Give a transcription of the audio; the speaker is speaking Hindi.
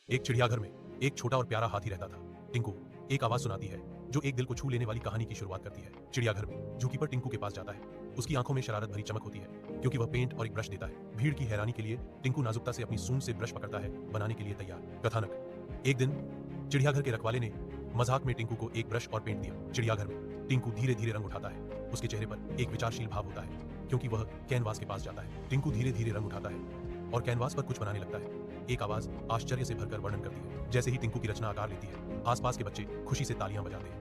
एक चिड़ियाघर में एक छोटा और प्यारा हाथी रहता था। टिंकू एक आवाज सुनाती है जो एक दिल को छू लेने वाली कहानी की शुरुआत करती है। चिड़ियाघर में जूकीपर टिंकू के पास जाता है। उसकी आंखों में शरारत भरी चमक होती है क्योंकि वह पेंट और एक ब्रश देता है। भीड़ की हैरानी के लिए टिंकू नाजुकता से अपनी सूंड से ब्रश पकड़ता है, बनाने के लिए तैयार। कथानक। एक दिन चिड़ियाघर के रखवाले ने मजाक में टिंकू को एक ब्रश और पेंट दिया। चिड़ियाघर में टिंकू धीरे धीरे रंग उठाता है। उसके चेहरे पर एक विचारशील भाव होता है क्योंकि वह कैनवास के पास जाता है। टिंकू धीरे धीरे रंग उठाता है और कैनवास पर कुछ बनाने लगता है। एक आवाज आश्चर्य से भरकर वर्णन करती है। जैसे ही टिंकू की रचना आकार लेती है, आसपास के बच्चे खुशी से तालियां बजाते हैं।